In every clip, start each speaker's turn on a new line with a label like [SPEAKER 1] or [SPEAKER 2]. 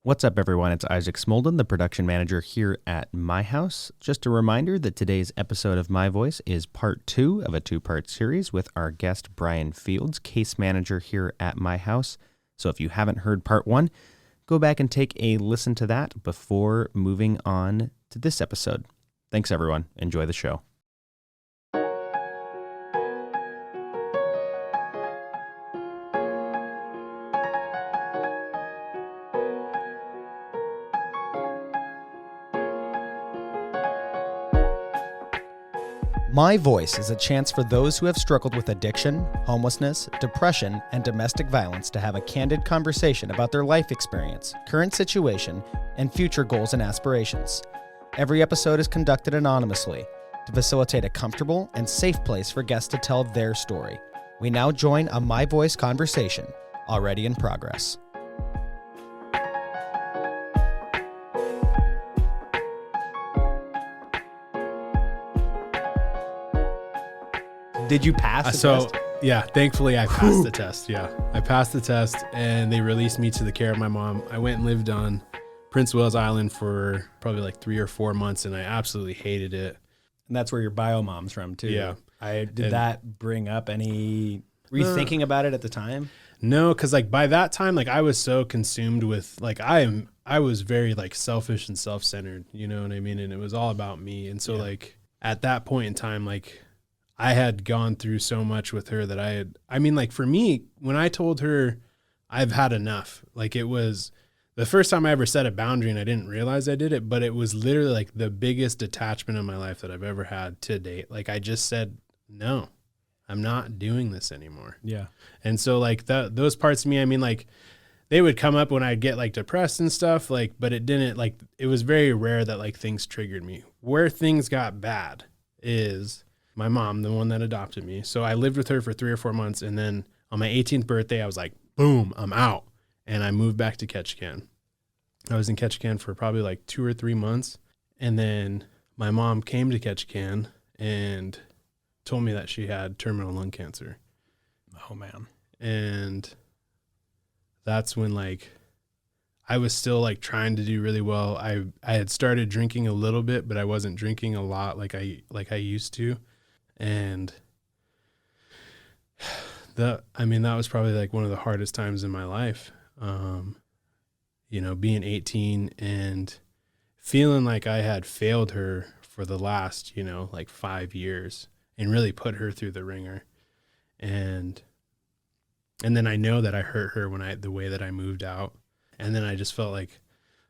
[SPEAKER 1] What's up, everyone? It's Isaac Smolden, the production manager here at My House. Just a reminder that today's episode of My Voice is part 2 of a 2-part series with our guest, Bryan Fields, case manager here at My House. So if you haven't heard part 1, go back and take a listen to that before moving on to this episode. Thanks, everyone. Enjoy the show.
[SPEAKER 2] My Voice is a chance for those who have struggled with addiction, homelessness, depression, and domestic violence to have a candid conversation about their life experience, current situation, and future goals and aspirations. Every episode is conducted anonymously to facilitate a comfortable and safe place for guests to tell their story. We now join a My Voice conversation, already in progress. Did you pass the test?
[SPEAKER 3] Yeah, thankfully I passed the test. Yeah, I passed the test and they released me to the care of my mom. I went and lived on Prince Wales Island for probably like 3 or 4 months and I absolutely hated it.
[SPEAKER 2] And that's where your bio mom's from too.
[SPEAKER 3] Yeah.
[SPEAKER 2] Did that bring up any, were you thinking about it at the time?
[SPEAKER 3] No, because like by that time, like I was so consumed with like, I was very like selfish and self-centered, you know what I mean? And it was all about me. And so like at that point in time, like I had gone through so much with her that like for me, when I told her I've had enough, like it was the first time I ever set a boundary and I didn't realize I did it, but it was literally like the biggest detachment in my life that I've ever had to date. Like I just said, no, I'm not doing this anymore.
[SPEAKER 2] Yeah.
[SPEAKER 3] And so like those parts of me, I mean, like they would come up when I'd get like depressed and stuff, like, but it didn't, like, it was very rare that like things triggered me. Where things got bad is my mom, the one that adopted me. So I lived with her for 3 or 4 months. And then on my 18th birthday, I was like, boom, I'm out. And I moved back to Ketchikan. I was in Ketchikan for probably like 2 or 3 months. And then my mom came to Ketchikan and told me that she had terminal lung cancer.
[SPEAKER 2] Oh, man.
[SPEAKER 3] And that's when like I was still like trying to do really well. I had started drinking a little bit, but I wasn't drinking a lot like I used to. And that was probably like one of the hardest times in my life. You know, being 18 and feeling like I had failed her for the last, you know, like 5 years and really put her through the ringer. And then I know that I hurt her the way that I moved out. And then I just felt like,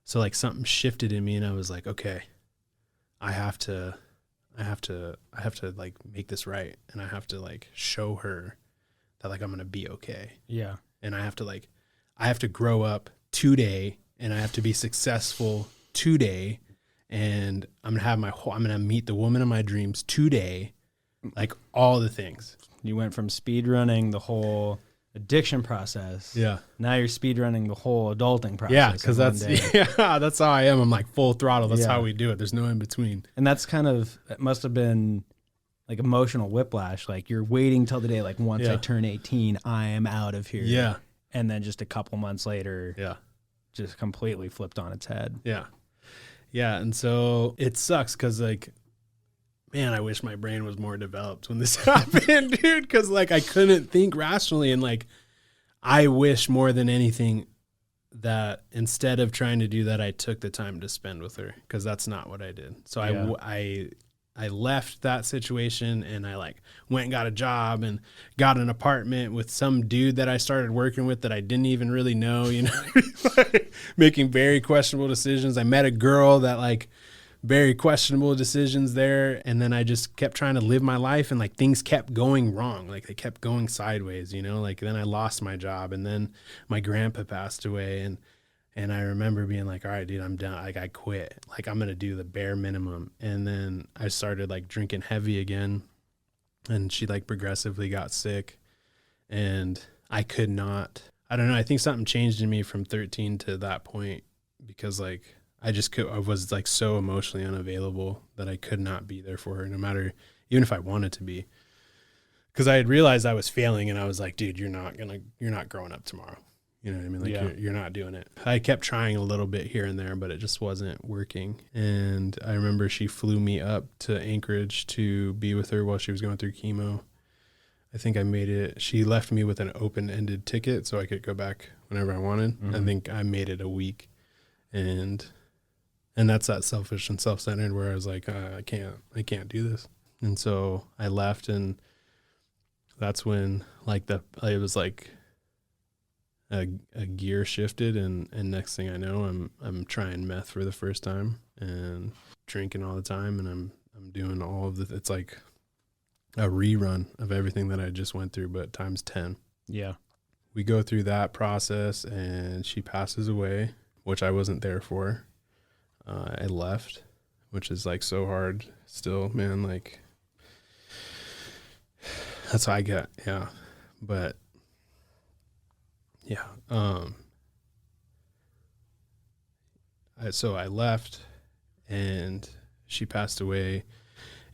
[SPEAKER 3] so like something shifted in me and I was like, okay, I have to like make this right. And I have to like show her that like I'm going to be okay.
[SPEAKER 2] Yeah.
[SPEAKER 3] And I have to grow up today and I have to be successful today. And I'm going to meet the woman of my dreams today. Like all the things.
[SPEAKER 2] You went from speed running the whole addiction process.
[SPEAKER 3] Yeah.
[SPEAKER 2] Now you're speed running the whole adulting process.
[SPEAKER 3] Yeah. Cause that's how I am. I'm like full throttle. That's how we do it. There's no in between.
[SPEAKER 2] And that's it must have been like emotional whiplash. Like you're waiting till the day, like once I turn 18, I am out of here.
[SPEAKER 3] Yeah.
[SPEAKER 2] And then just a couple months later, just completely flipped on its head.
[SPEAKER 3] Yeah. Yeah. And so it sucks. Cause like, man, I wish my brain was more developed when this happened, dude. Cause like I couldn't think rationally. And like, I wish more than anything that instead of trying to do that, I took the time to spend with her. Cause that's not what I did. So I left that situation and I like went and got a job and got an apartment with some dude that I started working with that I didn't even really know, you know, like, making very questionable decisions. I met a girl that like very questionable decisions there. And then I just kept trying to live my life and like things kept going wrong. Like they kept going sideways, you know, like then I lost my job and then my grandpa passed away. And I remember being like, all right, dude, I'm done. Like I quit. Like I'm going to do the bare minimum. And then I started like drinking heavy again and she like progressively got sick and I could not, I don't know. I think something changed in me from 13 to that point because like I was like so emotionally unavailable that I could not be there for her no matter, even if I wanted to be. Cause I had realized I was failing and I was like, dude, you're not growing up tomorrow. You know what I mean? Like
[SPEAKER 2] Yeah.
[SPEAKER 3] you're not doing it. I kept trying a little bit here and there, but it just wasn't working. And I remember she flew me up to Anchorage to be with her while she was going through chemo. I think I made it. She left me with an open-ended ticket so I could go back whenever I wanted. I think I made it a week. And that's that selfish and self-centered where I was like, I can't do this. And so I left, and that's when it was like a gear shifted, and next thing I know, I'm trying meth for the first time and drinking all the time, and I'm doing all of it's like a rerun of everything that I just went through, but times 10.
[SPEAKER 2] Yeah.
[SPEAKER 3] We go through that process, and she passes away, which I wasn't there for. I left, which is like so hard still, man. Like that's how I get. Yeah. But yeah. So I left, and she passed away,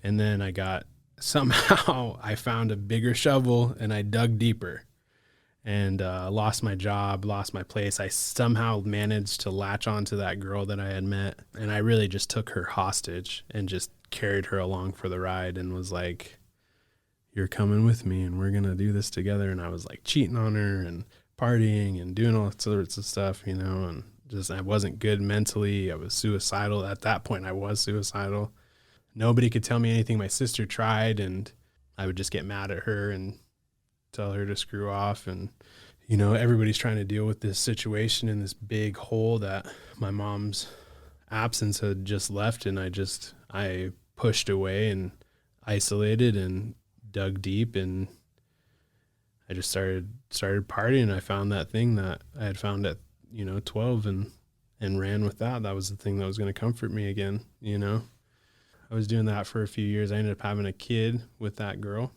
[SPEAKER 3] and then somehow I found a bigger shovel, and I dug deeper, and lost my job, lost my place. I somehow managed to latch onto that girl that I had met, and I really just took her hostage and just carried her along for the ride and was like, you're coming with me, and we're going to do this together. And I was like cheating on her and partying and doing all sorts of stuff, you know, and just, I wasn't good mentally. I was suicidal. At that point, I was suicidal. Nobody could tell me anything. My sister tried, and I would just get mad at her and tell her to screw off. And, you know, everybody's trying to deal with this situation in this big hole that my mom's absence had just left. And I pushed away and isolated and dug deep, and I just started partying. I found that thing that I had found at, 12 and ran with that. That was the thing that was going to comfort me again. I was doing that for a few years. I ended up having a kid with that girl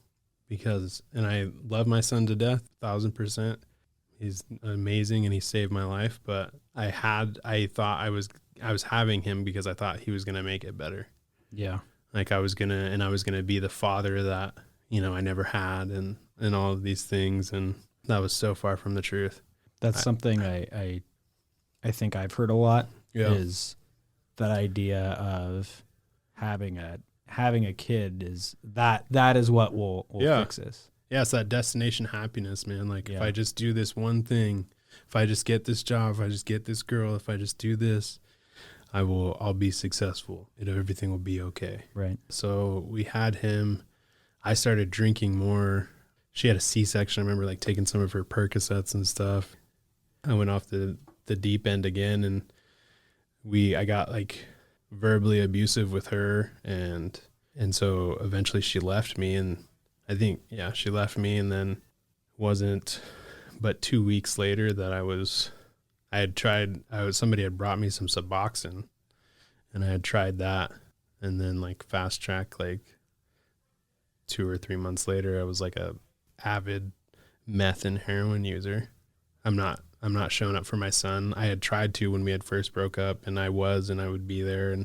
[SPEAKER 3] and I love my son to death, 1,000%. He's amazing and he saved my life. But I thought I was having him because I thought he was going to make it better.
[SPEAKER 2] Yeah.
[SPEAKER 3] Like I was going to be the father that, I never had and all of these things. And that was so far from the truth.
[SPEAKER 2] That's something I think I've heard a lot is that idea of having a kid is that is what will fix this.
[SPEAKER 3] Yeah, it's that destination happiness, man. Like if I just do this one thing, if I just get this job, if I just get this girl, if I just do this, I'll be successful. Everything will be okay.
[SPEAKER 2] Right.
[SPEAKER 3] So we had him. I started drinking more. She had a C-section. I remember like taking some of her Percocets and stuff. I went off the deep end again, and I got like verbally abusive with her, and so eventually she left me, and I think she left me, and then wasn't but 2 weeks later that somebody had brought me some Suboxone, and I had tried that, and then like fast track, like 2 or 3 months later, I was like a avid meth and heroin user. I'm not showing up for my son. I had tried to when we had first broke up, and I would be there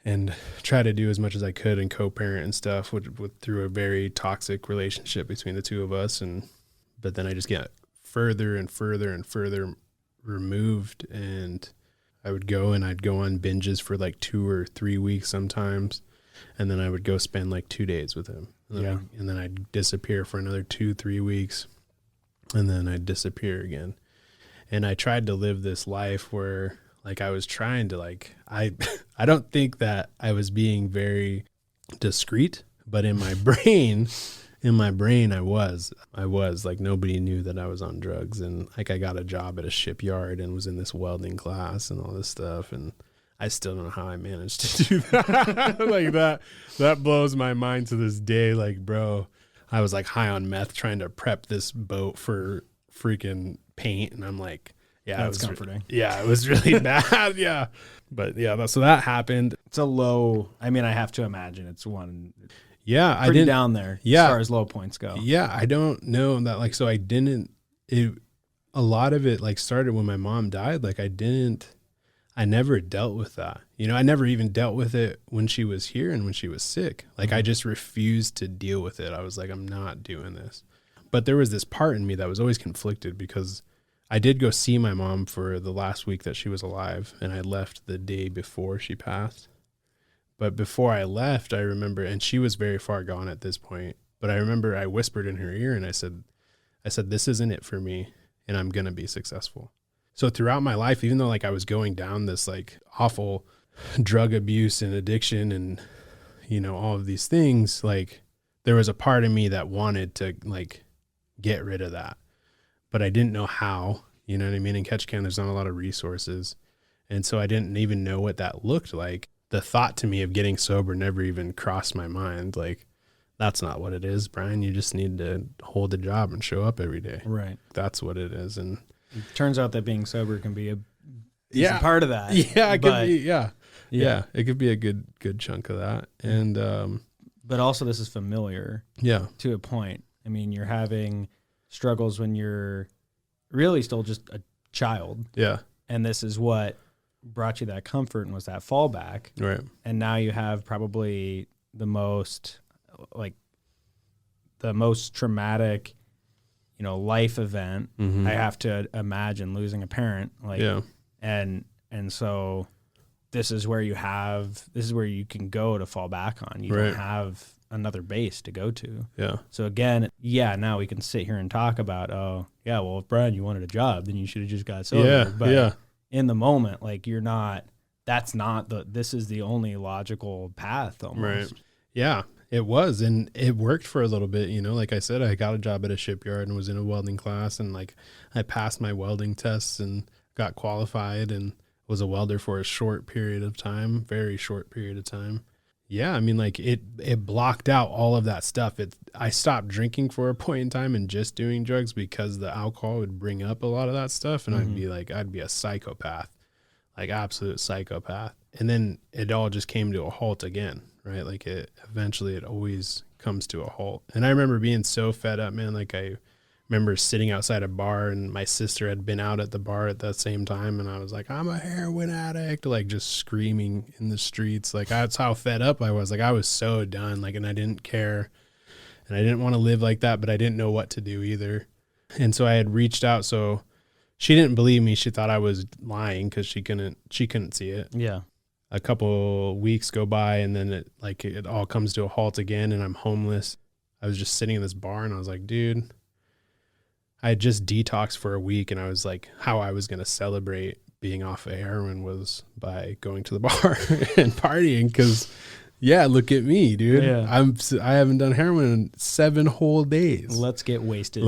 [SPEAKER 3] and try to do as much as I could and co-parent and stuff through a very toxic relationship between the two of us. But then I just get further and further and further removed, and I'd go on binges for like 2 or 3 weeks sometimes. And then I would go spend like 2 days with him. And then I'd disappear for another 2-3 weeks. And then I'd disappear again. And I tried to live this life where like I was trying to like, I don't think that I was being very discreet, but in my brain, I was like, nobody knew that I was on drugs. And like, I got a job at a shipyard and was in this welding class and all this stuff. And I still don't know how I managed to do that. Like that blows my mind to this day. Like, bro, I was like high on meth trying to prep this boat for freaking paint. And I'm like, yeah,
[SPEAKER 2] that's comforting.
[SPEAKER 3] It was really bad. Yeah. But yeah, so that happened.
[SPEAKER 2] It's a low, I have to imagine it's one.
[SPEAKER 3] Yeah.
[SPEAKER 2] Pretty
[SPEAKER 3] I didn't
[SPEAKER 2] down there as far as low points go.
[SPEAKER 3] Yeah. I don't know that. Like, so a lot of it like started when my mom died. Like I never dealt with that. I never even dealt with it when she was here and when she was sick. Like I just refused to deal with it. I was like, I'm not doing this. But there was this part in me that was always conflicted because I did go see my mom for the last week that she was alive, and I left the day before she passed. But before I left, I remember, and she was very far gone at this point, but I remember I whispered in her ear and I said, this isn't it for me, and I'm going to be successful. So throughout my life, even though like I was going down this like awful drug abuse and addiction and, you know, all of these things, like there was a part of me that wanted to like get rid of that, but I didn't know how, you know what I mean? In Ketchikan, there's not a lot of resources. And so I didn't even know what that looked like. The thought to me of getting sober never even crossed my mind. Like, that's not what it is, Brian. You just need to hold a job and show up every day.
[SPEAKER 2] Right.
[SPEAKER 3] That's what it is. And
[SPEAKER 2] it turns out that being sober can be a decent part of that.
[SPEAKER 3] Yeah, it could be. Yeah, it could be a good chunk of that. And
[SPEAKER 2] but also this is familiar.
[SPEAKER 3] Yeah.
[SPEAKER 2] To a point. I mean, you're having struggles when you're really still just a child.
[SPEAKER 3] Yeah.
[SPEAKER 2] And this is what brought you that comfort and was that fallback.
[SPEAKER 3] Right.
[SPEAKER 2] And now you have probably the most traumatic, you know, life event.
[SPEAKER 3] Mm-hmm.
[SPEAKER 2] I have to imagine losing a parent. Like,
[SPEAKER 3] yeah.
[SPEAKER 2] And so this is where you can go to fall back on. You don't have another base to go to. Yeah. So again, now we can sit here and talk about, well, if Brian, you wanted a job, then you should have just got sober.
[SPEAKER 3] Yeah.
[SPEAKER 2] But in the moment, like this is the only logical path almost.
[SPEAKER 3] Right. Yeah, it was. And it worked for a little bit, you know, like I said, I got a job at a shipyard and was in a welding class, and like I passed my welding tests and got qualified and was a welder for a short period of time, very short period of time. Yeah, I mean, like it blocked out all of that stuff. I stopped drinking for a point in time and just doing drugs because the alcohol would bring up a lot of that stuff, and I'd be a psychopath, like absolute psychopath. And then it all just came to a halt again, right? Like eventually it always comes to a halt. And I remember being so fed up, man. Like I remember sitting outside a bar, and my sister had been out at the bar at that same time, and I was like, I'm a heroin addict, like just screaming in the streets. Like that's how fed up I was. Like I was so done, like, and I didn't care, and I didn't want to live like that, but I didn't know what to do either. And so I had reached out. So she didn't believe me. She thought I was lying because she couldn't see it.
[SPEAKER 2] Yeah.
[SPEAKER 3] A couple weeks go by, and then it all comes to a halt again, and I'm homeless. I was just sitting in this bar, and I was like, dude, I had just detoxed for a week, and I was like, how I was going to celebrate being off of heroin was by going to the bar and partying. Cause look at me, dude. Yeah. I haven't done heroin in 7 whole days.
[SPEAKER 2] Let's get wasted.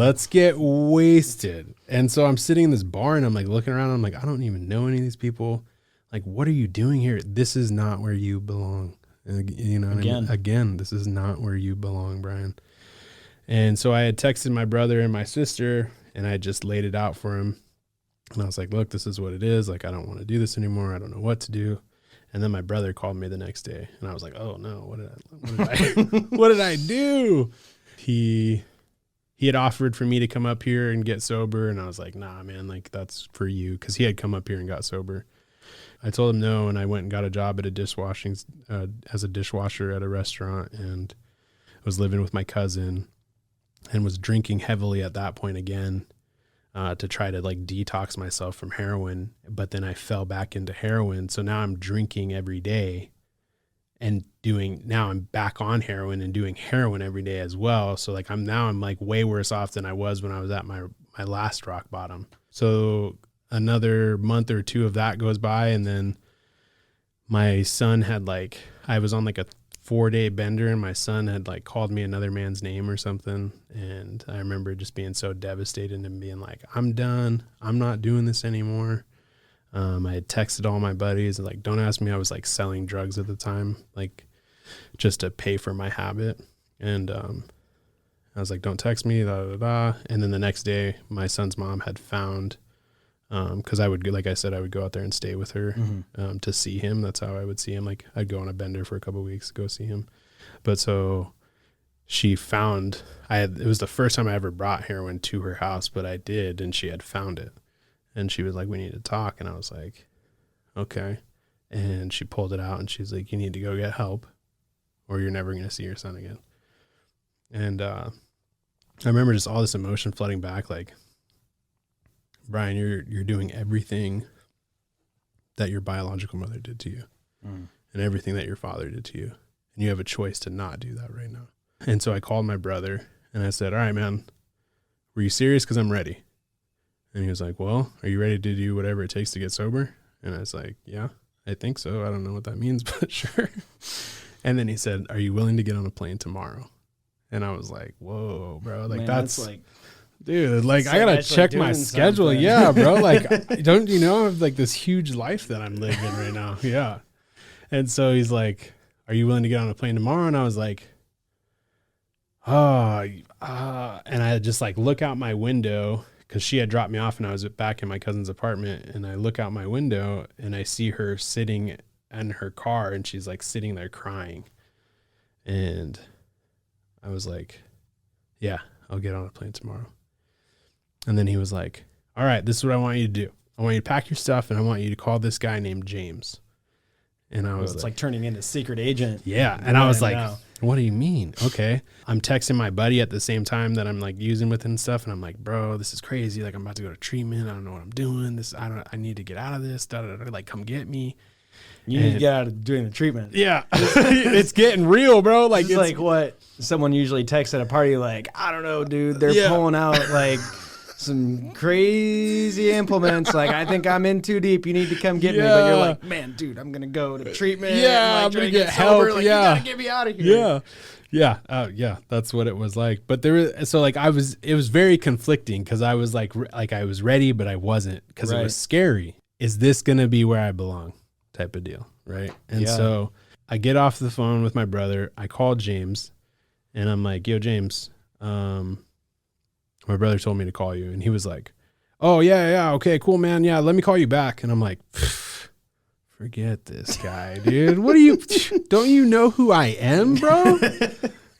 [SPEAKER 3] And so I'm sitting in this bar, and I'm like looking around. And I'm like, I don't even know any of these people. Like, what are you doing here? This is not where you belong. You know what I mean? Again, this is not where you belong, Brian. And so I had texted my brother and my sister, and I just laid it out for him. And I was like, look, this is what it is. Like, I don't want to do this anymore. I don't know what to do. And then my brother called me the next day, and I was like, oh no, what did I do? He had offered for me to come up here and get sober. And I was like, nah, man, like that's for you. Cause he had come up here and got sober. I told him no. And I went and got a job at as a dishwasher at a restaurant, and was living with my cousin, and was drinking heavily at that point again, to try to like detox myself from heroin. But then I fell back into heroin. So now I'm drinking every day and now I'm back on heroin and doing heroin every day as well. So like I'm like way worse off than I was when I was at my last rock bottom. So another month or 2 of that goes by. And then my son had I was on like a 4-day bender, and my son had like called me another man's name or something. And I remember just being so devastated and being like, I'm done. I'm not doing this anymore. I had texted all my buddies and like, don't ask me. I was like selling drugs at the time, like just to pay for my habit. And, I was like, don't text me, da, da, da. And then the next day my son's mom had found, cause I would go out there and stay with her, to see him. That's how I would see him. Like I'd go on a bender for a couple of weeks, go see him. But so she found, it was the first time I ever brought heroin to her house, but I did. And she had found it, and she was like, we need to talk. And I was like, okay. And she pulled it out, and she's like, you need to go get help, or you're never going to see your son again. And, I remember just all this emotion flooding back. Like, Bryan, you're doing everything that your biological mother did to you and everything that your father did to you. And you have a choice to not do that right now. And so I called my brother and I said, all right, man, were you serious? Because I'm ready. And he was like, well, are you ready to do whatever it takes to get sober? And I was like, yeah, I think so. I don't know what that means, but sure. And then he said, are you willing to get on a plane tomorrow? And I was like, whoa, bro. Like, man, that's like, dude, like, I got to check my schedule. Something. Yeah, bro. Like, don't you know, I have like this huge life that I'm living right now. Yeah. And so he's like, are you willing to get on a plane tomorrow? And I was like, and I just like look out my window because she had dropped me off and I was back in my cousin's apartment, and I look out my window and I see her sitting in her car and she's like sitting there crying. And I was like, yeah, I'll get on a plane tomorrow. And then he was like, all right, this is what I want you to do. I want you to pack your stuff and I want you to call this guy named James. And I was
[SPEAKER 2] like turning into secret agent.
[SPEAKER 3] Yeah. And I was like, what do you mean? Okay. I'm texting my buddy at the same time that I'm like using with and stuff. And I'm like, bro, this is crazy. Like, I'm about to go to treatment. I don't know what I'm doing. I need to get out of this. Like, come get me.
[SPEAKER 2] You need to get out of doing the treatment.
[SPEAKER 3] Yeah. It's getting real, bro. Like,
[SPEAKER 2] it's like what someone usually texts at a party. Like, I don't know, dude. They're pulling out like some crazy implements. Like, I think I'm in too deep. You need to come get me. But you're like, man, dude, I'm going to go to treatment.
[SPEAKER 3] Yeah, I'm going to get help.
[SPEAKER 2] Like, you got to get me out of here.
[SPEAKER 3] Yeah. Yeah. That's what it was like. But it was very conflicting because I was like I was ready, but I wasn't because it was scary. Is this going to be where I belong? Type of deal. Right. And so I get off the phone with my brother. I call James and I'm like, yo, James, my brother told me to call you. And he was like, oh, yeah. Okay, cool, man. Yeah, let me call you back. And I'm like, forget this guy, dude. Don't you know who I am, bro?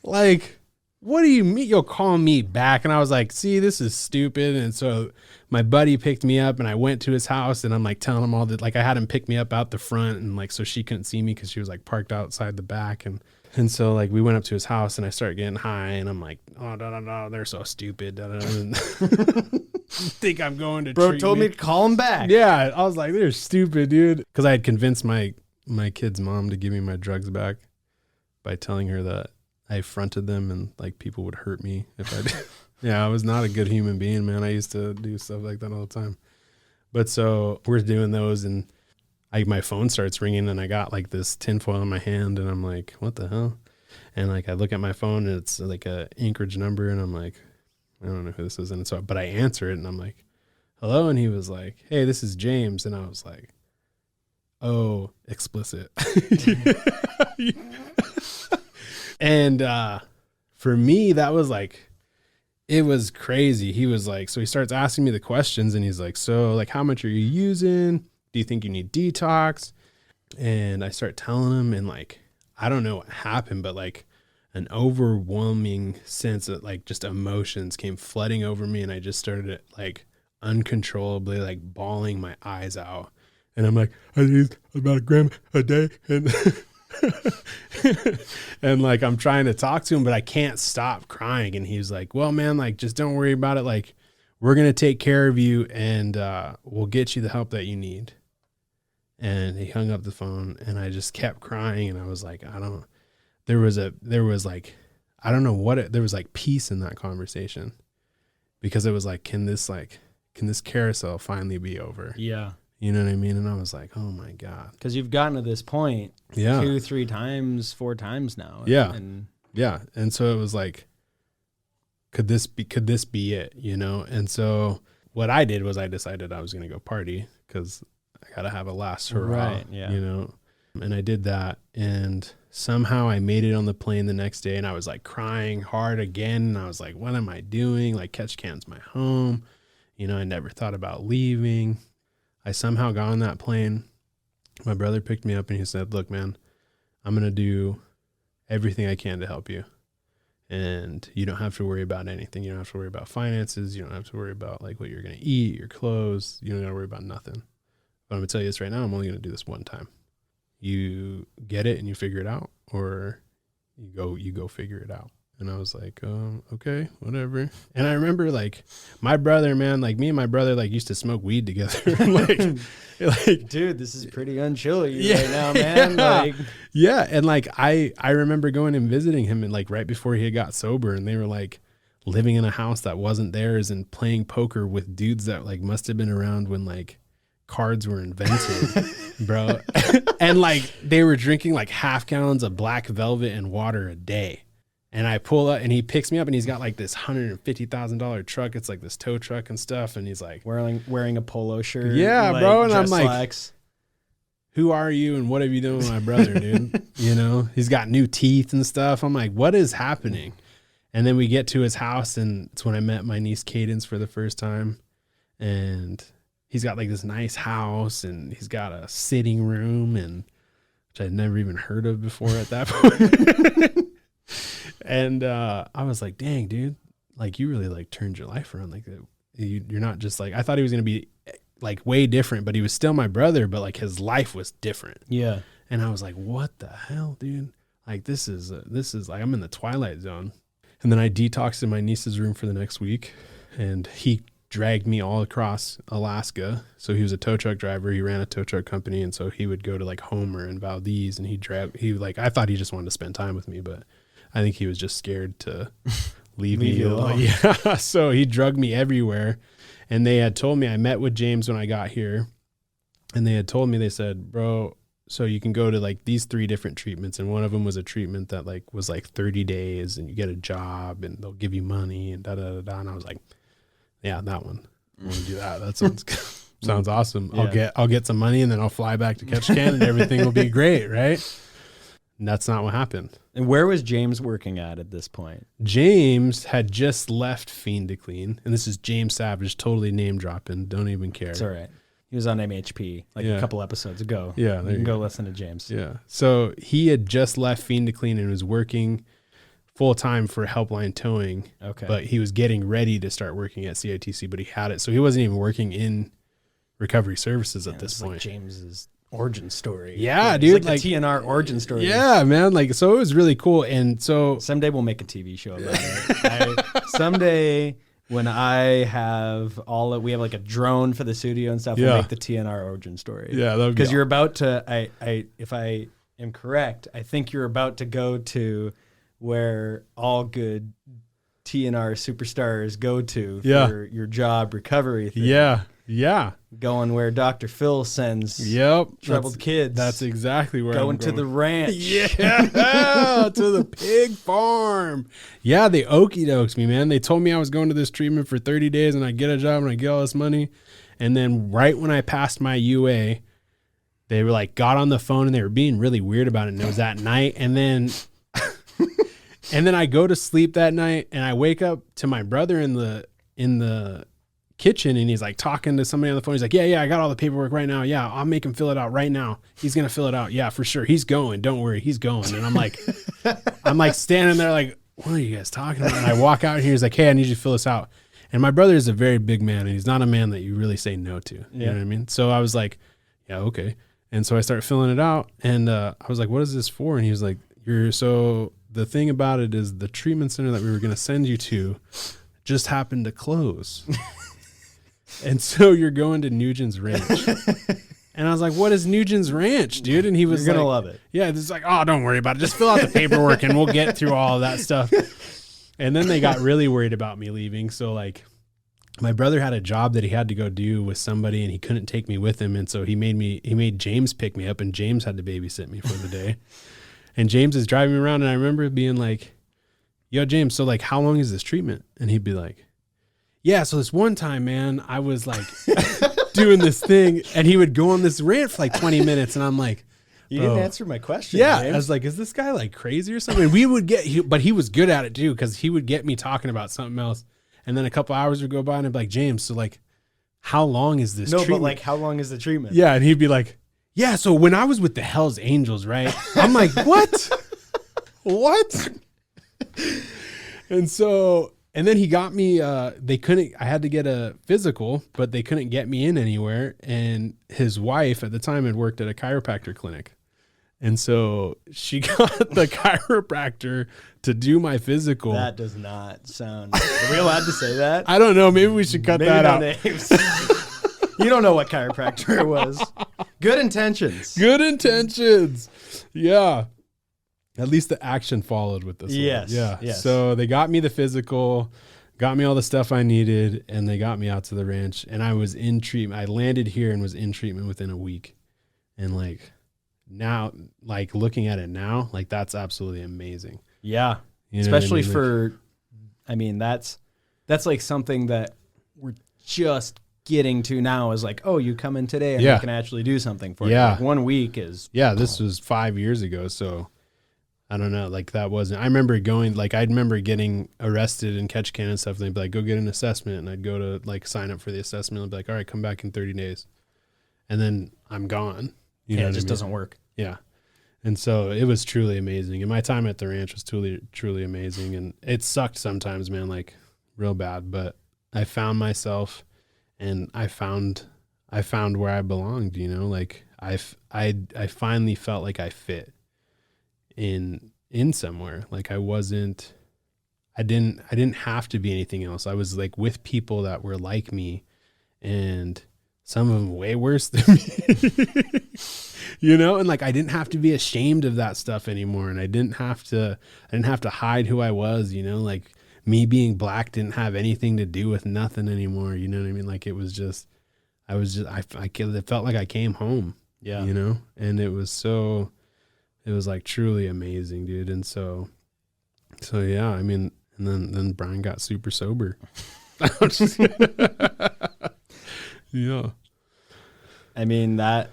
[SPEAKER 3] Like, what do you mean you'll call me back? And I was like, see, this is stupid. And so my buddy picked me up and I went to his house and I'm like telling him all that, like I had him pick me up out the front and like, so she couldn't see me because she was like parked outside the back. And so like we went up to his house and I started getting high and I'm like, oh, they're so stupid. Think I'm going to
[SPEAKER 2] bro told me to call him back.
[SPEAKER 3] Yeah. I was like, they're stupid, dude. Cause I had convinced my kid's mom to give me my drugs back by telling her that I fronted them and like people would hurt me if I did. Yeah. I was not a good human being, man. I used to do stuff like that all the time. But so we're doing those and my phone starts ringing and I got like this tinfoil in my hand and I'm like, what the hell? And like, I look at my phone and it's like a Anchorage number and I'm like, I don't know who this is. And so, but I answer it and I'm like, hello. And he was like, hey, this is James. And I was like, oh, explicit. And, for me, that was like, it was crazy. He was like, so he starts asking me the questions and he's like, so like, how much are you using? Do you think you need detox? And I start telling him and like, I don't know what happened, but like an overwhelming sense of like just emotions came flooding over me. And I just started like uncontrollably like bawling my eyes out. And I'm like, I need about a gram a day. And, and like, I'm trying to talk to him, but I can't stop crying. And he was like, well, man, like, just don't worry about it. Like, we're going to take care of you and we'll get you the help that you need. And he hung up the phone and I just kept crying. And I was like, there was like peace in that conversation because it was like, can this carousel finally be over?
[SPEAKER 2] Yeah.
[SPEAKER 3] You know what I mean? And I was like, oh my God.
[SPEAKER 2] Cause you've gotten to this point 2, 3 times, 4 times now.
[SPEAKER 3] Yeah. Yeah. And so it was like, could this be it? You know? And so what I did was I decided I was going to go party because I got to have a last hurrah,
[SPEAKER 2] right, yeah.
[SPEAKER 3] You know? And I did that. And somehow I made it on the plane the next day and I was like crying hard again. And I was like, what am I doing? Like Ketchikan's my home. You know, I never thought about leaving. I somehow got on that plane. My brother picked me up and he said, look, man, I'm going to do everything I can to help you. And you don't have to worry about anything. You don't have to worry about finances. You don't have to worry about like what you're going to eat, your clothes. You don't got to worry about nothing. But I'm going to tell you this right now. I'm only going to do this one time. You get it and you figure it out, or you go figure it out. And I was like, okay, whatever. And I remember like my brother, man, like me and my brother like used to smoke weed together. like,
[SPEAKER 2] dude, this is pretty unchilly
[SPEAKER 3] Yeah.
[SPEAKER 2] right now, man.
[SPEAKER 3] Yeah.
[SPEAKER 2] Like,
[SPEAKER 3] yeah. And like, I remember going and visiting him and like right before he got sober, and they were like living in a house that wasn't theirs and playing poker with dudes that like must have been around when like cards were invented, bro. And like they were drinking like half gallons of Black Velvet and water a day. And I pull up and he picks me up and he's got like this $150,000 truck. It's like this tow truck and stuff. And he's like
[SPEAKER 2] wearing a polo shirt.
[SPEAKER 3] Yeah,
[SPEAKER 2] like,
[SPEAKER 3] bro. And I'm
[SPEAKER 2] dress
[SPEAKER 3] like,
[SPEAKER 2] slacks.
[SPEAKER 3] who are you and what have you done with my brother, dude? You know, he's got new teeth and stuff. I'm like, what is happening? And then we get to his house and it's when I met my niece Cadence for the first time. And he's got like this nice house and he's got a sitting room, and which I'd never even heard of before at that point. And I was like, dang, dude, like you really like turned your life around. Like you're not just like, I thought he was going to be like way different, but he was still my brother, but like his life was different.
[SPEAKER 2] Yeah.
[SPEAKER 3] And I was like, what the hell, dude? Like this is like, I'm in the twilight zone. And then I detoxed in my niece's room for the next week, and he dragged me all across Alaska. So he was a tow truck driver. He ran a tow truck company. And so he would go to like Homer and Valdez, and I thought he just wanted to spend time with me, but I think he was just scared to leave me alone. Yeah. So he drugged me everywhere. And they had told me, I met with James when I got here, and they had told me, they said, bro, so you can go to like these 3 different treatments. And one of them was a treatment that like was like 30 days and you get a job and they'll give you money and da da da da. And I was like, yeah, that one. I want to do that. That sounds awesome.
[SPEAKER 2] Yeah.
[SPEAKER 3] I'll get some money and then I'll fly back to Ketchikan and everything will be great, right? And that's not what happened.
[SPEAKER 2] And where was James working at this point?
[SPEAKER 3] James had just left Fiend to Clean, and this is James Savage, totally name dropping. Don't even care.
[SPEAKER 2] It's all right. He was on MHP like a couple episodes ago.
[SPEAKER 3] Yeah,
[SPEAKER 2] you can go listen to James.
[SPEAKER 3] Yeah. So he had just left Fiend to Clean and was working full time for Helpline Towing.
[SPEAKER 2] Okay.
[SPEAKER 3] But he was getting ready to start working at CITC, but he had it. So he wasn't even working in recovery services at this point.
[SPEAKER 2] Like James's origin story.
[SPEAKER 3] Yeah,
[SPEAKER 2] it's
[SPEAKER 3] dude.
[SPEAKER 2] Like the TNR origin story.
[SPEAKER 3] Yeah, man. Like, so it was really cool. And so
[SPEAKER 2] someday we'll make a TV show about it. Someday when I have we have like a drone for the studio and stuff, we'll make the TNR origin story.
[SPEAKER 3] Yeah, that'd be
[SPEAKER 2] because you're about to, if I am correct, I think you're about to go to where all good TNR superstars go to for your job recovery thing.
[SPEAKER 3] Yeah. Yeah.
[SPEAKER 2] Going where Dr. Phil sends troubled kids.
[SPEAKER 3] That's exactly where
[SPEAKER 2] going
[SPEAKER 3] I'm
[SPEAKER 2] to the ranch.
[SPEAKER 3] Yeah. To the pig farm. Yeah. They okey dokes me, man. They told me I was going to this treatment for 30 days and I get a job and I get all this money. And then right when I passed my UA, they were like, got on the phone and they were being really weird about it. And it was at night. And then, and then I go to sleep that night and I wake up to my brother in the kitchen, and he's like talking to somebody on the phone. He's like, yeah, I got all the paperwork right now. Yeah, I'll make him fill it out right now. He's going to fill it out. Yeah, for sure. He's going. Don't worry. He's going. And I'm like standing there like, what are you guys talking about? And I walk out here. He's like, hey, I need you to fill this out. And my brother is a very big man, and he's not a man that you really say no to. You know what I mean? So I was like, yeah, okay. And so I started filling it out, and I was like, what is this for? And he was like, so the thing about it is the treatment center that we were going to send you to just happened to close. And so you're going to Nugent's Ranch. And I was like, what is Nugent's Ranch, dude? And he was
[SPEAKER 2] You're going to love it.
[SPEAKER 3] Yeah, it's like, oh, don't worry about it. Just fill out the paperwork and we'll get through all of that stuff. And then they got really worried about me leaving. So like my brother had a job that he had to go do with somebody and he couldn't take me with him. And so he made James pick me up, and James had to babysit me for the day. And James is driving me around, and I remember being like, yo, James, so like, how long is this treatment? And he'd be like, yeah, so this one time, man, I was like doing this thing, and he would go on this rant for like 20 minutes, and I'm like,
[SPEAKER 2] you didn't answer my question.
[SPEAKER 3] Yeah,
[SPEAKER 2] James.
[SPEAKER 3] I was like, is this guy like crazy or something? And we would but he was good at it too, because he would get me talking about something else, and then a couple hours would go by, and I'd be like, James, so like, how long is this treatment?
[SPEAKER 2] But like, how long is the treatment?
[SPEAKER 3] Yeah, and he'd be like, yeah, so when I was with the Hells Angels, right? I'm like, what? What? And then he got me, I had to get a physical, but they couldn't get me in anywhere. And his wife at the time had worked at a chiropractor clinic. And so she got the chiropractor to do my physical.
[SPEAKER 2] That does not sound. Are we allowed to say that?
[SPEAKER 3] I don't know. Maybe we should cut
[SPEAKER 2] Maybe
[SPEAKER 3] that
[SPEAKER 2] no
[SPEAKER 3] out.
[SPEAKER 2] names. You don't know what chiropractor it was. Good intentions.
[SPEAKER 3] Good intentions. Yeah. At least the action followed with this
[SPEAKER 2] Yes,
[SPEAKER 3] one. Yeah.
[SPEAKER 2] yes.
[SPEAKER 3] So they got me the physical, got me all the stuff I needed, and they got me out to the ranch. And I was in treatment. I landed here and was in treatment within a week. And like now, like looking at it now, like that's absolutely amazing.
[SPEAKER 2] Yeah.
[SPEAKER 3] You know what I
[SPEAKER 2] Especially
[SPEAKER 3] mean?
[SPEAKER 2] for, I mean, that's like something that we're just getting to now is like, oh, you come in today and
[SPEAKER 3] Yeah.
[SPEAKER 2] we can actually do something for you.
[SPEAKER 3] Yeah.
[SPEAKER 2] Like 1 week is.
[SPEAKER 3] Yeah, this was 5 years ago. So I don't know. Like that wasn't, I remember going, like I remember getting arrested in catch can and stuff. And they'd be like, go get an assessment. And I'd go to like sign up for the assessment. I'd be like, all right, come back in 30 days. And then I'm gone. You know
[SPEAKER 2] Yeah,
[SPEAKER 3] what
[SPEAKER 2] it just
[SPEAKER 3] I mean?
[SPEAKER 2] doesn't work.
[SPEAKER 3] Yeah. And so it was truly amazing. And my time at the ranch was truly amazing. And it sucked sometimes, man, like real bad, but I found myself and I found where I belonged, you know, like I finally felt like I fit in somewhere. Like I didn't have to be anything else. I was like with people that were like me and some of them way worse than me, you know? And like, I didn't have to be ashamed of that stuff anymore. And I didn't have to hide who I was, you know, like me being black didn't have anything to do with nothing anymore. You know what I mean? Like it was just, it felt like I came home,
[SPEAKER 2] Yeah.
[SPEAKER 3] you know? And it was like truly amazing, dude. And so yeah, I mean, and then Bryan got super sober. Yeah.
[SPEAKER 2] I mean, that,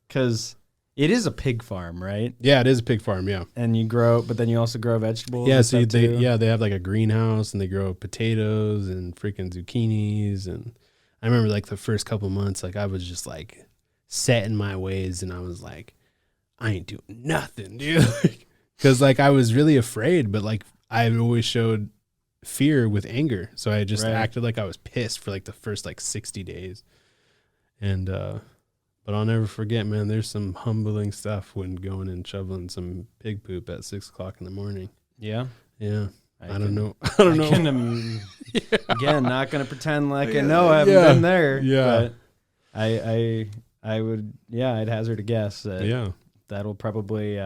[SPEAKER 2] because it is a pig farm, right?
[SPEAKER 3] Yeah, it is a pig farm. Yeah.
[SPEAKER 2] And you grow, but then you also grow vegetables.
[SPEAKER 3] Yeah.
[SPEAKER 2] and
[SPEAKER 3] So
[SPEAKER 2] stuff too?
[SPEAKER 3] they have like a greenhouse and they grow potatoes and freaking zucchinis. And I remember like the first couple months, like I was just like set in my ways and I was like, I ain't doing nothing, dude. Cause like I was really afraid, but like I always showed fear with anger. So I just
[SPEAKER 2] Right.
[SPEAKER 3] acted like I was pissed for like the first like 60 days. And, but I'll never forget, man, there's some humbling stuff when going and shoveling some pig poop at 6 o'clock in the morning.
[SPEAKER 2] Yeah.
[SPEAKER 3] Yeah. I don't know.
[SPEAKER 2] Yeah. Again, not going to pretend like I know I haven't
[SPEAKER 3] Yeah.
[SPEAKER 2] been there.
[SPEAKER 3] Yeah.
[SPEAKER 2] But I would, yeah, I'd hazard a guess that
[SPEAKER 3] Yeah.
[SPEAKER 2] that'll probably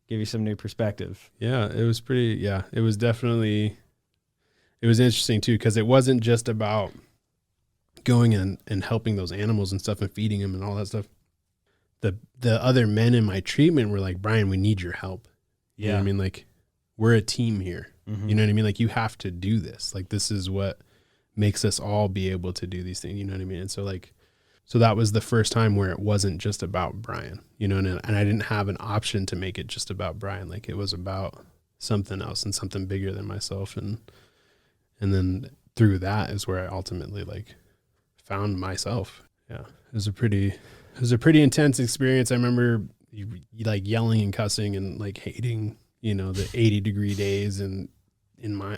[SPEAKER 2] give you some new perspective.
[SPEAKER 3] Yeah. It was pretty, yeah. It was definitely, it was interesting too, because it wasn't just about going and helping those animals and stuff and feeding them and all that stuff. The other men in my treatment were like, Bryan, we need your help. You know what I mean? Like, we're a team here.
[SPEAKER 2] Mm-hmm.
[SPEAKER 3] You know what I mean? Like, you have to do this. Like, this is what makes us all be able to do these things. You know what I mean? And so like, so that was the first time where it wasn't just about Bryan, you know, and I didn't have an option to make it just about Bryan. Like, it was about something else and something bigger than myself. And then through that is where I ultimately like found myself. Yeah. It was a pretty intense experience. I remember like yelling and cussing and like hating, you know, the 80-degree days and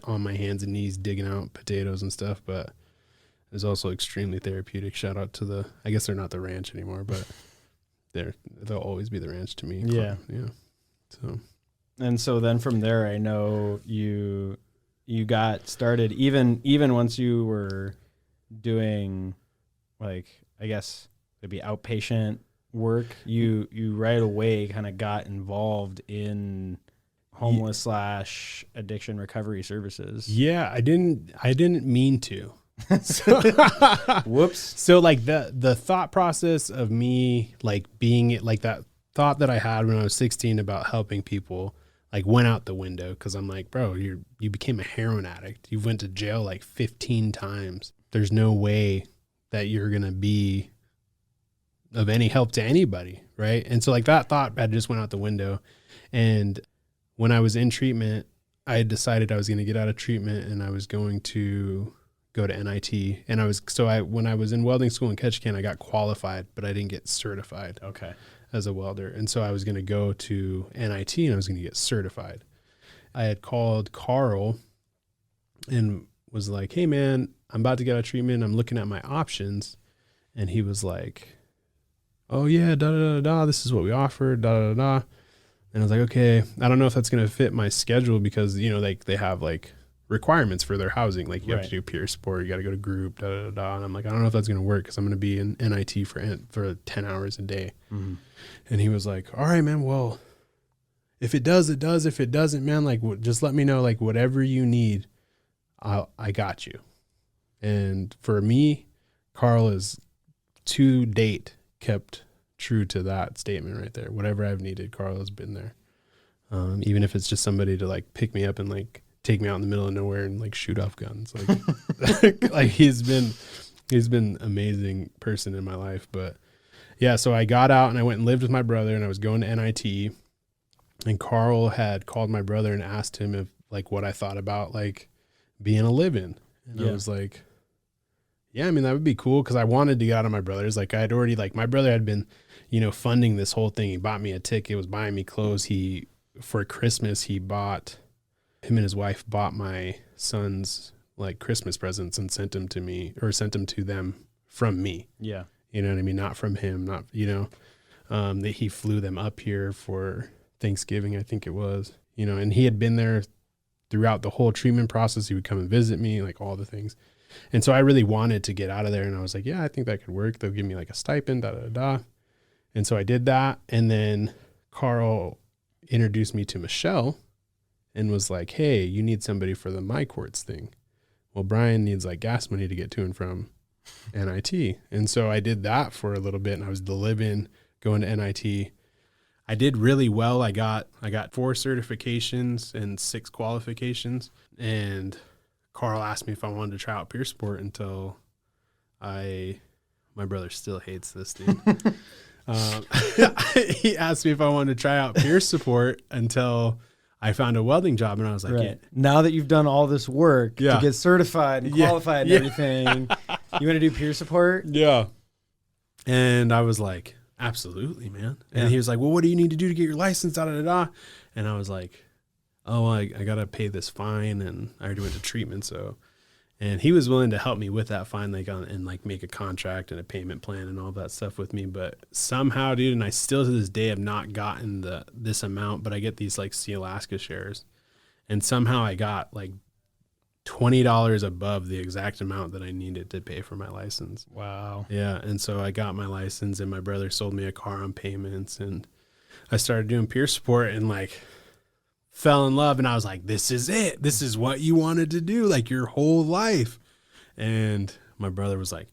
[SPEAKER 3] on my hands and knees digging out potatoes and stuff, but it was also extremely therapeutic. Shout out to I guess they're not the ranch anymore, but they'll always be the ranch to me.
[SPEAKER 2] Yeah.
[SPEAKER 3] Yeah. So.
[SPEAKER 2] And so then from there, I know you got started even once you were doing like, I guess it'd be outpatient work. You right away kind of got involved in homeless / addiction recovery services.
[SPEAKER 3] Yeah. I didn't mean to.
[SPEAKER 2] Whoops.
[SPEAKER 3] So like the thought process of me like being like that thought that I had when I was 16 about helping people like went out the window because I'm like, bro, you became a heroin addict. You went to jail like 15 times. There's no way that you're gonna be of any help to anybody, right? And so like that thought I just went out the window. And when I was in treatment, I had decided I was gonna get out of treatment and I was going to go to NIT. And when I was in welding school in Ketchikan, I got qualified, but I didn't get certified.
[SPEAKER 2] Okay.
[SPEAKER 3] As a welder. And so I was going to go to NIT and I was going to get certified. I had called Carl and was like, hey man, I'm about to get out of treatment. I'm looking at my options. And he was like, oh yeah, da da da da, this is what we offer, da da da. And I was like, okay, I don't know if that's going to fit my schedule because, you know, like they have like requirements for their housing. Like you have to do peer support, you got to go to group, da da da. And I'm like, I don't know if that's going to work because I'm going to be in NIT for 10 hours a day. Mm-hmm. And he was like, all right, man, well, if it does, it does. If it doesn't, man, like just let me know, like whatever you need, I got you. And for me, Carl is to date kept true to that statement right there. Whatever I've needed, Carl has been there. Even if it's just somebody to like pick me up and like take me out in the middle of nowhere and like shoot off guns. Like, like he's been amazing person in my life. But yeah, so I got out and I went and lived with my brother and I was going to NIT, and Carl had called my brother and asked him if like what I thought about like being a live-in. And I was like, yeah, I mean, that would be cool. Cause I wanted to get out of my brother's. Like I had already, like my brother had been, you know, funding this whole thing. He bought me a ticket, was buying me clothes. For Christmas, him and his wife bought my son's like Christmas presents and sent them to them from me. Yeah. You know what I mean? Not from him, not, you know, that he flew them up here for Thanksgiving, I think it was, you know, and he had been there throughout the whole treatment process. He would come and visit me, like all the things. And so I really wanted to get out of there. And I was like, yeah, I think that could work. They'll give me like a stipend, da, da, da. And so I did that. And then Carl introduced me to Michelle and was like, hey, you need somebody for the My Courts thing. Well, Bryan needs like gas money to get to and from NIT. And so I did that for a little bit, and I was the live-in going to NIT. I did really well. I got 4 certifications and 6 qualifications. And Carl asked me if I wanted to try out peer support until my brother still hates this dude. He asked me if I wanted to try out peer support until I found a welding job, and I was like,
[SPEAKER 2] right. Now that you've done all this work to get certified and qualified and everything, you want to do peer support?
[SPEAKER 3] Yeah. And I was like, absolutely, man. And he was like, well, what do you need to do to get your license? Da, da, da, da. And I was like, oh, I got to pay this fine, and I already went to treatment. So, and he was willing to help me with that fine, like and like make a contract and a payment plan and all that stuff with me. But somehow, dude, and I still to this day have not gotten this amount, but I get these like Sea Alaska shares, and somehow I got like $20 above the exact amount that I needed to pay for my license.
[SPEAKER 2] Wow.
[SPEAKER 3] Yeah. And so I got my license, and my brother sold me a car on payments, and I started doing peer support and like fell in love. And I was like, this is it. This is what you wanted to do like your whole life. And my brother was like,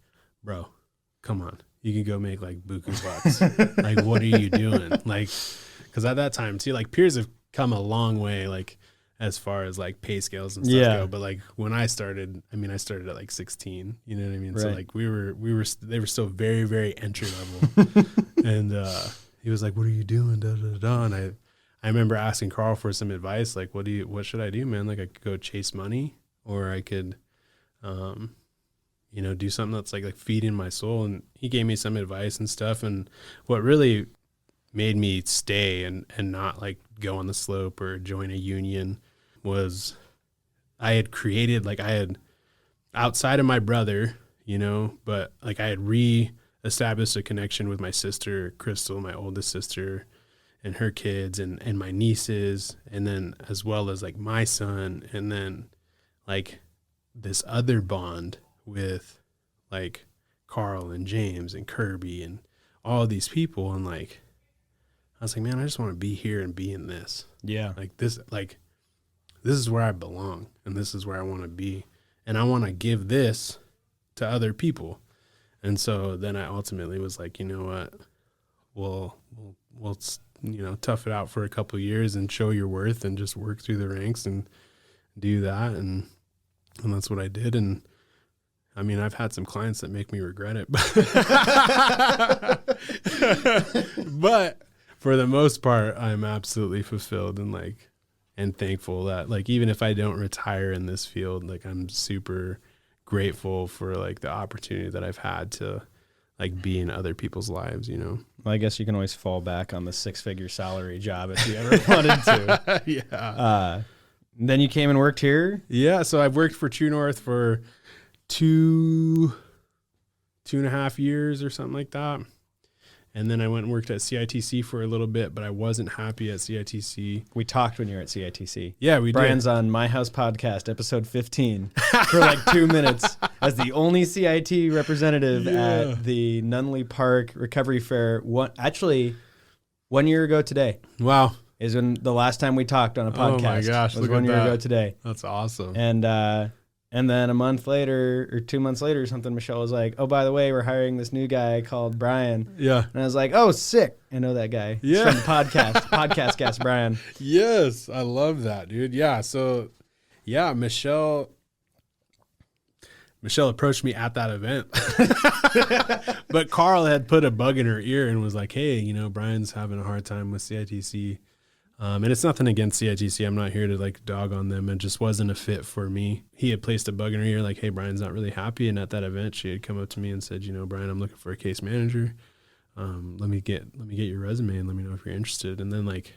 [SPEAKER 3] bro, come on. You can go make like buku bucks. Like, what are you doing? Like, cause at that time too, like peers have come a long way, like as far as like pay scales and stuff go. But like when I started at like 16, you know what I mean? Right. So like they were still very, very entry level. And he was like, what are you doing? Da, da, da. And I remember asking Carl for some advice. Like, what should I do, man? Like I could go chase money, or I could, you know, do something that's like feeding my soul. And he gave me some advice and stuff. And what really made me stay and not like go on the slope or join a union was I had created, like I had outside of my brother, you know, but like I had re-established a connection with my sister, Crystal, my oldest sister, and her kids and my nieces, and then as well as like my son, and then like this other bond with like Carl and James and Kirby and all these people. And like I was like, man, I just want to be here and be in this. Yeah. Like this is where I belong, and this is where I want to be, and I want to give this to other people. And so then I ultimately was like, you know what, we'll you know, tough it out for a couple of years and show your worth and just work through the ranks and do that. And that's what I did. And I mean, I've had some clients that make me regret it, but for the most part, I'm absolutely fulfilled and thankful that like, even if I don't retire in this field, like I'm super grateful for like the opportunity that I've had to like be in other people's lives, you know?
[SPEAKER 2] Well, I guess you can always fall back on the 6-figure salary job if you ever wanted to.
[SPEAKER 3] Yeah.
[SPEAKER 2] Then you came and worked here?
[SPEAKER 3] Yeah. So I've worked for True North for 2.5 years or something like that. And then I went and worked at CITC for a little bit, but I wasn't happy at CITC.
[SPEAKER 2] We talked when you were at CITC.
[SPEAKER 3] Yeah, we
[SPEAKER 2] Brian's
[SPEAKER 3] did.
[SPEAKER 2] on My House Podcast, episode 15, for like 2 minutes as the only CIT representative at the Nunley Park Recovery Fair. 1 year ago today.
[SPEAKER 3] Wow.
[SPEAKER 2] Is when the last time we talked on a podcast.
[SPEAKER 3] Oh my gosh,
[SPEAKER 2] was
[SPEAKER 3] look
[SPEAKER 2] 1
[SPEAKER 3] at
[SPEAKER 2] year
[SPEAKER 3] that.
[SPEAKER 2] ago today.
[SPEAKER 3] That's awesome.
[SPEAKER 2] And then a month later or 2 months later or something, Michelle was like, "Oh, by the way, we're hiring this new guy called Brian."
[SPEAKER 3] Yeah.
[SPEAKER 2] And I was like, "Oh, sick! I know that guy. He's
[SPEAKER 3] Yeah.
[SPEAKER 2] from the podcast guest Brian."
[SPEAKER 3] Yes, I love that, dude. Yeah, so yeah, Michelle approached me at that event. But Carl had put a bug in her ear and was like, "Hey, you know, Brian's having a hard time with CITC." And it's nothing against CITC. I'm not here to like dog on them. It just wasn't a fit for me. He had placed a bug in her ear like, "Hey, Brian's not really happy." And at that event, she had come up to me and said, "You know, Brian, I'm looking for a case manager. Let me get your resume and let me know if you're interested." And then like,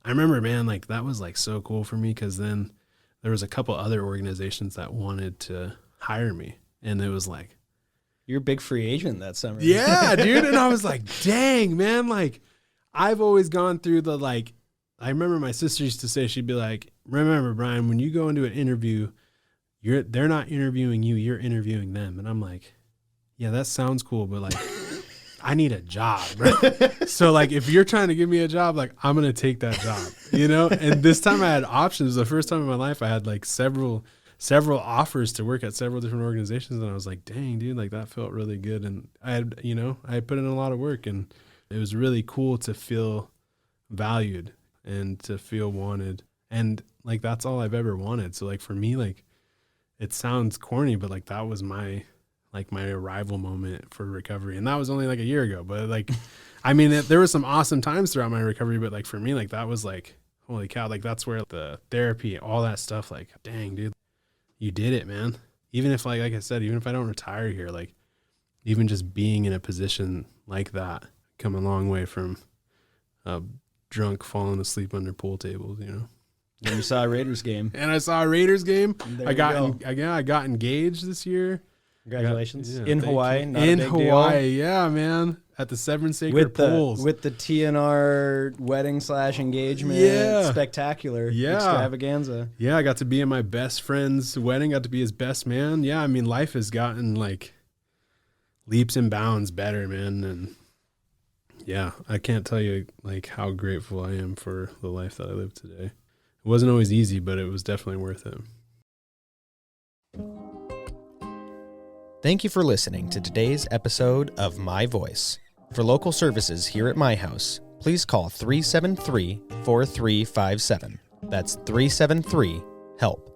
[SPEAKER 3] I remember, man, like that was like so cool for me because then there was a couple other organizations that wanted to hire me, and it was like,
[SPEAKER 2] You're a big free agent that summer.
[SPEAKER 3] yeah, dude. And I was like, dang, man, like I've always gone through the like. I remember my sister used to say, she'd be like, "Remember, Brian, when you go into an interview, they're not interviewing you, you're interviewing them." And I'm like, yeah, that sounds cool, but like, I need a job, bro. So like, if you're trying to give me a job, like I'm going to take that job, you know? And this time I had options. The first time in my life I had like several offers to work at several different organizations. And I was like, dang, dude, like that felt really good. And I had put in a lot of work, and it was really cool to feel valued and to feel wanted. And like, that's all I've ever wanted. So like, for me, like, it sounds corny, but like that was my arrival moment for recovery. And that was only like a year ago, but like, I mean, there were some awesome times throughout my recovery, but like for me, like that was like, holy cow, like that's where the therapy, all that stuff, like, dang, dude, you did it, man. Even if like I said, even if I don't retire here, like even just being in a position like that, come a long way from drunk falling asleep under pool tables, you know.
[SPEAKER 2] And you saw a Raiders game.
[SPEAKER 3] And I saw a Raiders game.
[SPEAKER 2] There
[SPEAKER 3] I
[SPEAKER 2] you
[SPEAKER 3] got
[SPEAKER 2] go.
[SPEAKER 3] I got engaged this year.
[SPEAKER 2] Congratulations.
[SPEAKER 3] Yeah,
[SPEAKER 2] in
[SPEAKER 3] thank
[SPEAKER 2] Hawaii,
[SPEAKER 3] you.
[SPEAKER 2] not
[SPEAKER 3] In
[SPEAKER 2] a big
[SPEAKER 3] Hawaii,
[SPEAKER 2] deal.
[SPEAKER 3] yeah, man. At the Seven Sacred Pools.
[SPEAKER 2] With the TNR wedding / engagement,
[SPEAKER 3] Yeah.
[SPEAKER 2] spectacular,
[SPEAKER 3] Yeah.
[SPEAKER 2] extravaganza.
[SPEAKER 3] Yeah, I got to be in my best friend's wedding, got to be his best man. Yeah, I mean, life has gotten like leaps and bounds better, man. And yeah, I can't tell you like how grateful I am for the life that I live today. It wasn't always easy, but it was definitely worth it.
[SPEAKER 2] Thank you for listening to today's episode of My Voice. For local services here at My House, please call 373-4357. That's 373-HELP.